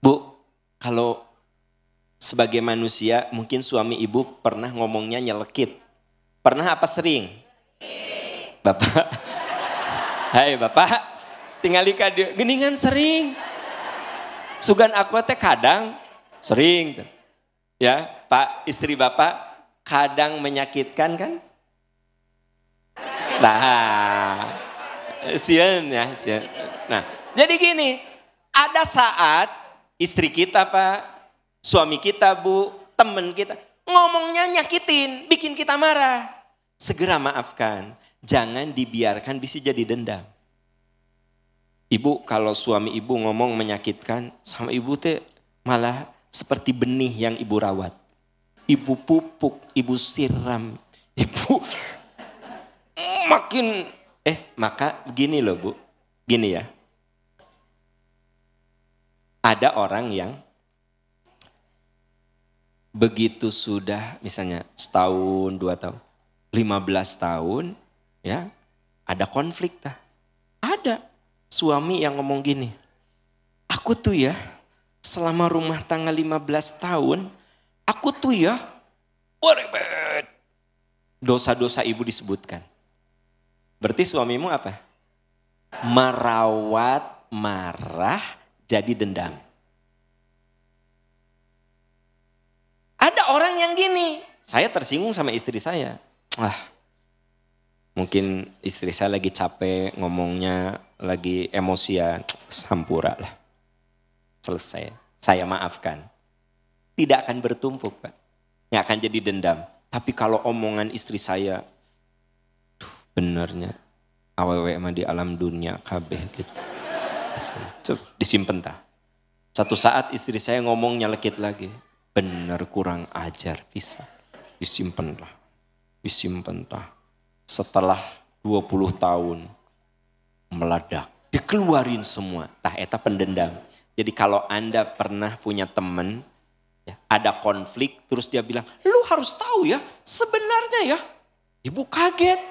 Bu, kalau sebagai manusia mungkin suami ibu pernah ngomongnya nyelekit. Pernah apa sering? Bapak, hai Bapak, tinggali dia, geningan sering. Sugan aku teh kadang sering. Ya, Pak, istri Bapak kadang menyakitkan kan? Nah, sian ya, sian. Nah, jadi gini, ada saat istri kita Pak, suami kita Bu, teman kita, ngomongnya nyakitin, bikin kita marah. Segera maafkan, jangan dibiarkan bisa jadi dendam. Ibu kalau suami ibu ngomong menyakitkan, sama ibu teh malah seperti benih yang ibu rawat. Ibu pupuk, ibu siram, ibu makin, maka gini loh Bu, gini ya. Ada orang yang begitu sudah misalnya setahun, 2 tahun, 15 tahun, ya ada konflik tah. Ada suami yang ngomong gini, aku tuh ya selama rumah tangga 15 tahun, aku tuh ya, ribet. Dosa-dosa ibu disebutkan. Berarti suamimu apa? Merawat marah jadi dendam. Ada orang yang gini, saya tersinggung sama istri saya. Mungkin istri saya lagi capek ngomongnya, lagi emosian, sampura lah. Selesai, saya maafkan. Tidak akan bertumpuk Pak, nggak akan jadi dendam. Tapi kalau omongan istri saya, benernya awewe mah di alam dunia kabeh gitu. Disimpen tah. Satu saat istri saya ngomong nyelekit lagi. Bener kurang ajar bisa. Disimpen tah. Setelah 20 tahun meledak. Dikeluarin semua. Tah eta pendendam. Jadi kalau Anda pernah punya teman, ya, ada konflik terus dia bilang, lu harus tahu ya sebenarnya ya. Ibu kaget.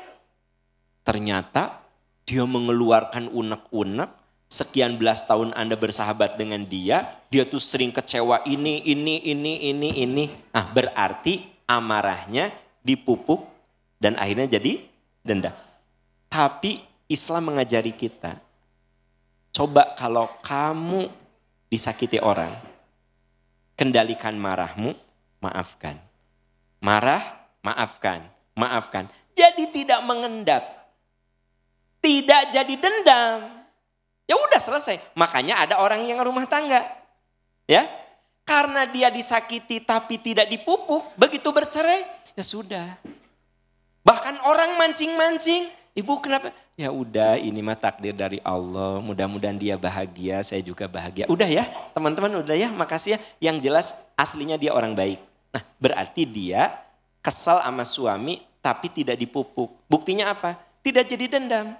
Ternyata dia mengeluarkan unek-unek. Sekian belas tahun Anda bersahabat dengan dia tuh sering kecewa ini. Nah berarti amarahnya dipupuk dan akhirnya jadi dendam. Tapi Islam mengajari kita, coba kalau kamu disakiti orang, kendalikan marahmu, maafkan. Marah, maafkan. Jadi tidak mengendap, tidak jadi dendam. Ya udah selesai. Makanya ada orang yang rumah tangga. Ya. Karena dia disakiti tapi tidak dipupuk. Begitu bercerai. Ya sudah. Bahkan orang mancing-mancing. Ibu kenapa? Ya udah ini mah takdir dari Allah. Mudah-mudahan dia bahagia. Saya juga bahagia. Udah ya teman-teman udah ya. Makasih ya. Yang jelas aslinya dia orang baik. Nah berarti dia kesal sama suami tapi tidak dipupuk. Buktinya apa? Tidak jadi dendam.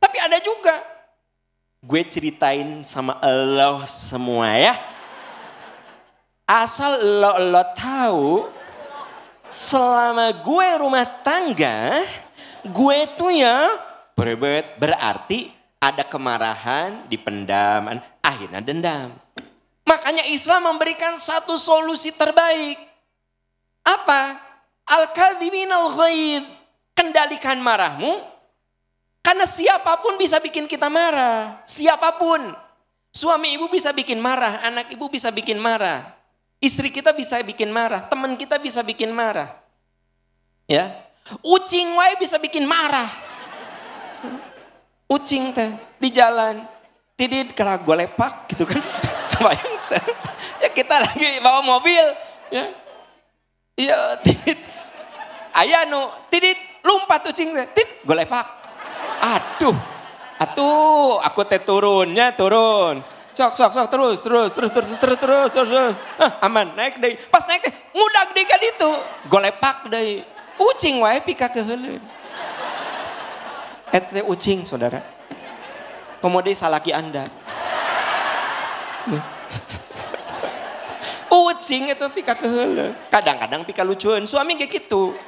Tapi ada juga. Gue ceritain sama Allah semua ya. Asal lo tahu, selama gue rumah tangga, gue tuh ya berebet. Berarti ada kemarahan, dipendam, akhirnya dendam. Makanya Islam memberikan satu solusi terbaik. Apa? Al-kadhiminal ghaidh. Kendalikan marahmu. Karena siapapun bisa bikin kita marah. Siapapun. Suami ibu bisa bikin marah. Anak ibu bisa bikin marah. Istri kita bisa bikin marah. Teman kita bisa bikin marah. Ya, ucing wae bisa bikin marah. Ucing teh di jalan. Tidit kalau gue lepak gitu kan. Bayang teh. Ya kita lagi bawa mobil. Ya, iya tidit. Ayah nu tidit lompat ucing teh. Tidit gue lepak. Aduh, aku teh turun. Sok terus. Aman, naik deh. Pas naik teh ngudag deh kan itu. Golepak deh. Ucing wae pika keheuleuh. Eta ucing saudara. Komodi salaki Anda. Ucing itu pika keheuleuh. Kadang-kadang pika lucuan. Suami kayak gitu.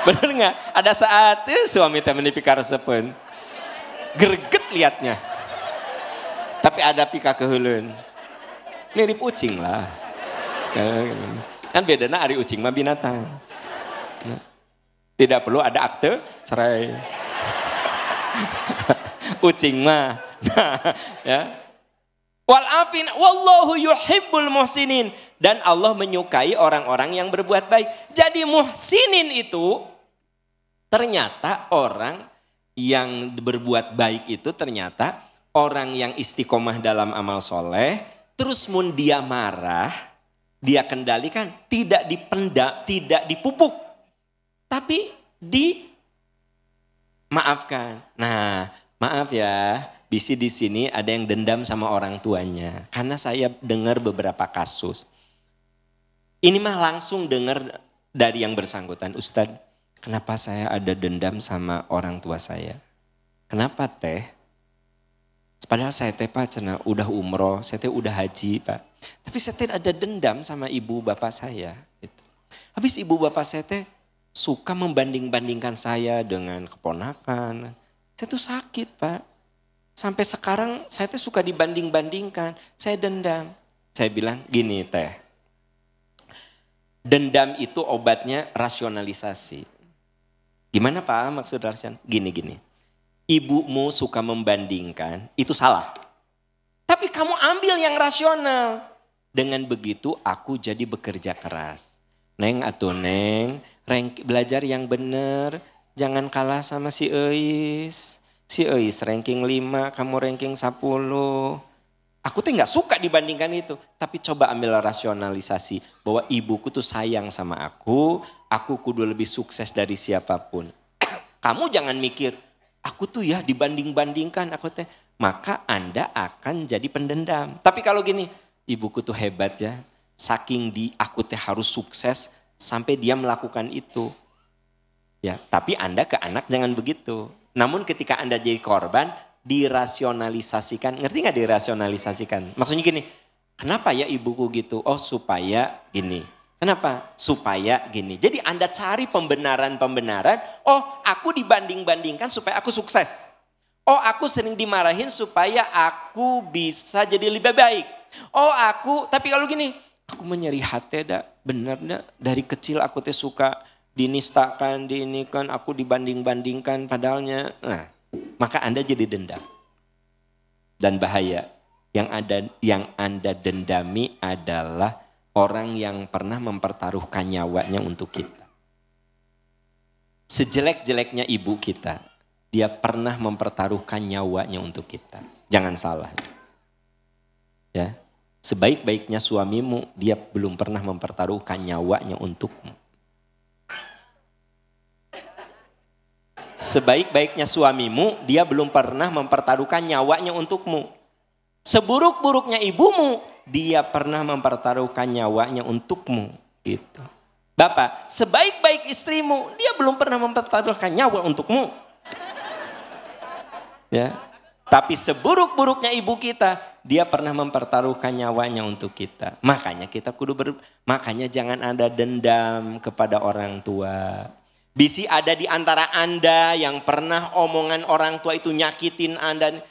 Bener nggak? Ada saat suami teh menipika resepen, greget liatnya. Tapi ada pika keheuleuan. Mirip ucing lah. Kan bedana ari ucing mah binatang. Tidak perlu ada akte cerai. Ucing mah. Nah, ya. Wal afin wallahu yuhibbul muhsinin. Dan Allah menyukai orang-orang yang berbuat baik. Jadi muhsinin itu ternyata orang yang berbuat baik itu ternyata orang yang istiqomah dalam amal soleh. Terus mun dia marah, dia kendalikan, tidak dipendam, tidak dipupuk. Tapi dimaafkan. Nah maaf ya, bisi di sini ada yang dendam sama orang tuanya. Karena saya dengar beberapa kasus. Ini mah langsung dengar dari yang bersangkutan, Ustadz, kenapa saya ada dendam sama orang tua saya? Kenapa teh? Padahal saya teh Pak cina udah umroh, saya teh udah haji Pak. Tapi saya teh ada dendam sama ibu bapak saya. Gitu. Habis ibu bapak saya teh suka membanding-bandingkan saya dengan keponakan. Saya tuh sakit Pak. Sampai sekarang saya tuh suka dibanding-bandingkan. Saya dendam. Saya bilang gini teh. Dendam itu obatnya rasionalisasi. Gimana Pak maksud rasionalisasi? Gini. Ibumu suka membandingkan, itu salah. Tapi kamu ambil yang rasional. Dengan begitu aku jadi bekerja keras. Neng atuh neng, belajar yang benar. Jangan kalah sama si Eis. Si Eis ranking 5, kamu ranking 10. Aku tuh gak suka dibandingkan itu. Tapi coba ambil rasionalisasi. Bahwa ibuku tuh sayang sama aku kudu lebih sukses dari siapapun. Kamu jangan mikir, aku tuh ya dibanding-bandingkan aku teh. Maka Anda akan jadi pendendam. Tapi kalau gini, ibuku tuh hebat ya. Saking aku teh harus sukses sampai dia melakukan itu. Ya, tapi Anda ke anak jangan begitu. Namun ketika Anda jadi korban, dirasionalisasikan. Ngerti gak dirasionalisasikan? Maksudnya gini, kenapa ya ibuku gitu? Oh supaya gini. Kenapa? Supaya gini. Jadi Anda cari pembenaran-pembenaran. Oh aku dibanding-bandingkan supaya aku sukses. Oh aku sering dimarahin supaya aku bisa jadi lebih baik. Oh aku, tapi kalau gini, aku menyeri hati dah, bener dah. Dari kecil aku teh suka dinistakan, diinikan, aku dibanding-bandingkan padahalnya. Nah, maka Anda jadi dendam. Dan bahaya, yang Anda dendami adalah orang yang pernah mempertaruhkan nyawanya untuk kita. Sejelek-jeleknya ibu kita, dia pernah mempertaruhkan nyawanya untuk kita. Jangan salah. Ya, sebaik-baiknya suamimu, dia belum pernah mempertaruhkan nyawanya untukmu. Sebaik-baiknya suamimu, dia belum pernah mempertaruhkan nyawanya untukmu. Seburuk-buruknya ibumu, dia pernah mempertaruhkan nyawanya untukmu. Gitu. Bapak, sebaik-baik istrimu, dia belum pernah mempertaruhkan nyawa untukmu. Ya. Tapi seburuk-buruknya ibu kita, dia pernah mempertaruhkan nyawanya untuk kita. Makanya kita makanya jangan ada dendam kepada orang tua. Bisi ada di antara Anda yang pernah omongan orang tua itu nyakitin Anda.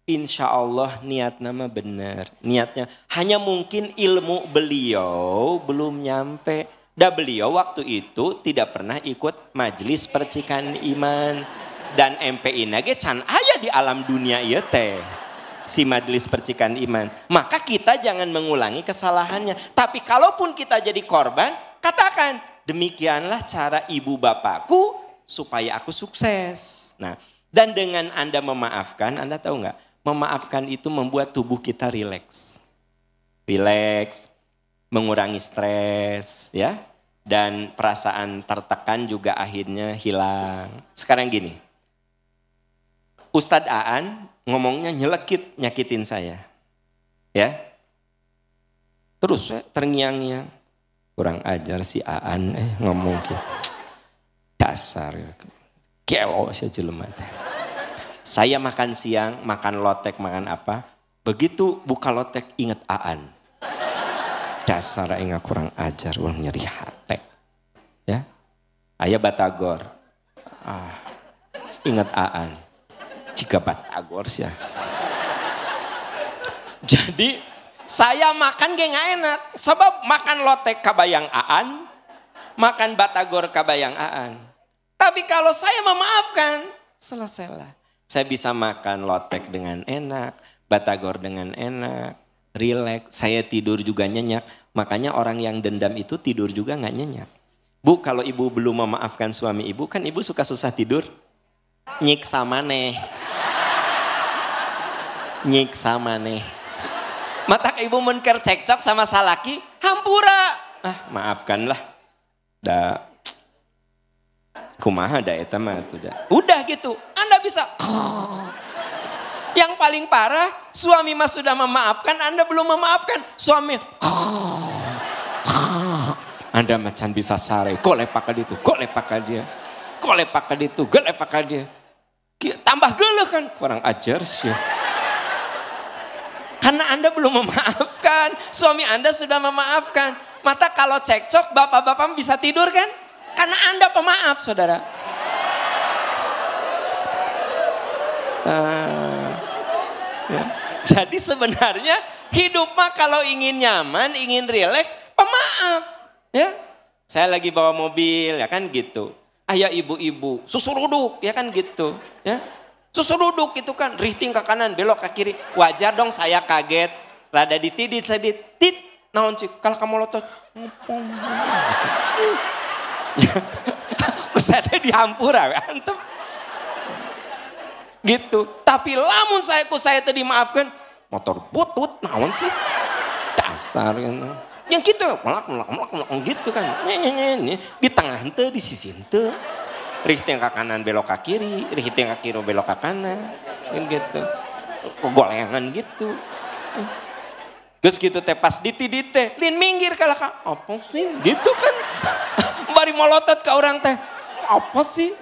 Insya Allah niat nama benar. Niatnya hanya mungkin ilmu beliau belum nyampe. Dan beliau waktu itu tidak pernah ikut majelis percikan iman. Dan MPI nage can aya di alam dunia ieu teh. Si majelis percikan iman. Maka kita jangan mengulangi kesalahannya. Tapi kalaupun kita jadi korban, katakan. Demikianlah cara ibu bapakku supaya aku sukses. Nah, dan dengan Anda memaafkan, Anda tahu nggak? Memaafkan itu membuat tubuh kita rileks. Rileks, mengurangi stres, ya. Dan perasaan tertekan juga akhirnya hilang. Sekarang gini, Ustadz Aan ngomongnya nyelekit nyakitin saya. Ya. Terus saya terngiang-ngiang. Kurang ajar si Aan ngomong gitu. Dasar. Kelo saya jelema teh. Saya makan siang, makan lotek, makan apa. Begitu buka lotek inget Aan. Dasar ingat kurang ajar, ulang nyeri hati. Ya. Aya batagor. Inget Aan. Jika batagor sih ya. Jadi saya makan gak enak. Sebab makan lotek kabayang Aan. Makan batagor kabayang Aan. Tapi kalau saya memaafkan, selesailah. Saya bisa makan lotek dengan enak. Batagor dengan enak. Rileks. Saya tidur juga nyenyak. Makanya orang yang dendam itu tidur juga gak nyenyak. Bu, kalau ibu belum memaafkan suami ibu, kan ibu suka susah tidur. Nyiksa maneh. Nyiksa maneh. Matak ibu menker cekcok sama salaki, hampura. Maafkanlah. Da kumaha da eta mah tuh da. Udah gitu, Anda bisa. Yang paling parah, suami mah sudah memaafkan, Anda belum memaafkan. Suami Anda macan bisa sare, kok lepak itu, kok lepak dia. Golepak ka ditu, golepak ka dia. Tambah geuleuh kan, kurang ajar sih. Karena Anda belum memaafkan, suami Anda sudah memaafkan. Maka kalau cekcok, bapak-bapak bisa tidur kan? Karena Anda pemaaf, saudara. Ya. Jadi sebenarnya hidup mah kalau ingin nyaman, ingin rileks, pemaaf. Ya, saya lagi bawa mobil, ya kan gitu. Ayah ibu-ibu, susuruduk, ya kan gitu. Ya. Susuruduk itu kan, rihting ke kanan, belok ke kiri. Wajar dong saya kaget. Rada ditidit, saya ditit. Naon sih, kalau kamu lotot. Saya dihampura, antem. Gitu. Tapi lamun saya tadi maafkan, motor butut, naon sih. Dasar. Yang gitu, melak gitu kan. Di tengah ente, di sisi ente. Rihting ke kanan belok ke kiri, rihting ke kiri belok ke kanan, gitu, golengan gitu. Terus gitu teh pas ditidite, lin minggir kalah kak, apa sih? Gitu kan, bari molotot ke orang teh, apa sih?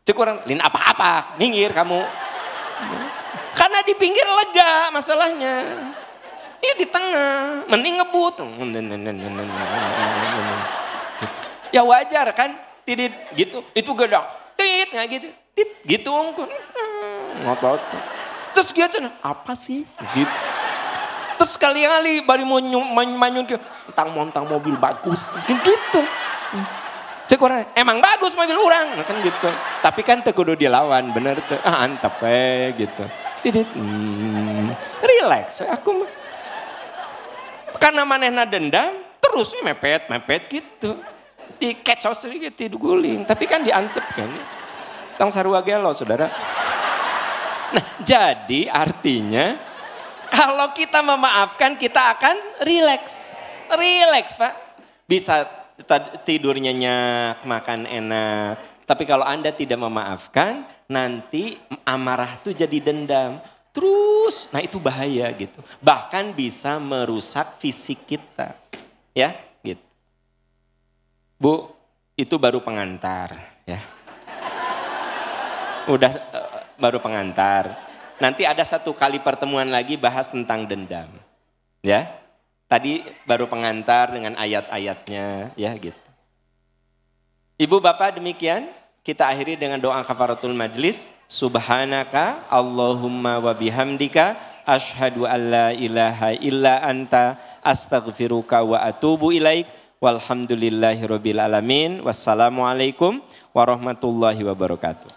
Cek orang, lin apa-apa, minggir kamu. Karena di pinggir lega masalahnya, dia di tengah, mending ngebut. Ya wajar kan? Tidit gitu, itu gedak, tit nggak gitu, tit gitu ongkon, ngotot. Terus dia cina, apa sih? Gitu. Terus kali-kali bari mau manyun ke, mentang mobil bagus, gitu. Cek orang, emang bagus mobil orang, kan gitu. Tapi kan teu kudu dilawan, bener tuh, antep gitu. Tidit, relax, aku mah. Karena manehna dendam, terus mepet gitu. Di kecos sedikit guling, tapi kan diantep kan. Tong sarua gelo, saudara. Nah, jadi artinya kalau kita memaafkan kita akan rileks. Rileks, Pak. Bisa tidur nyenyak, makan enak. Tapi kalau Anda tidak memaafkan, nanti amarah itu jadi dendam. Terus, nah itu bahaya gitu. Bahkan bisa merusak fisik kita. Ya, gitu. Bu, itu baru pengantar ya. Udah baru pengantar. Nanti ada satu kali pertemuan lagi bahas tentang dendam. Ya. Tadi baru pengantar dengan ayat-ayatnya ya gitu. Ibu bapak demikian, kita akhiri dengan doa kafaratul majlis. Subhanaka Allahumma wa bihamdika asyhadu an la ilaha illa anta astaghfiruka wa atubu ilaik. Walhamdulillahirabbil alamin. Wassalamualaikum warahmatullahi wabarakatuh.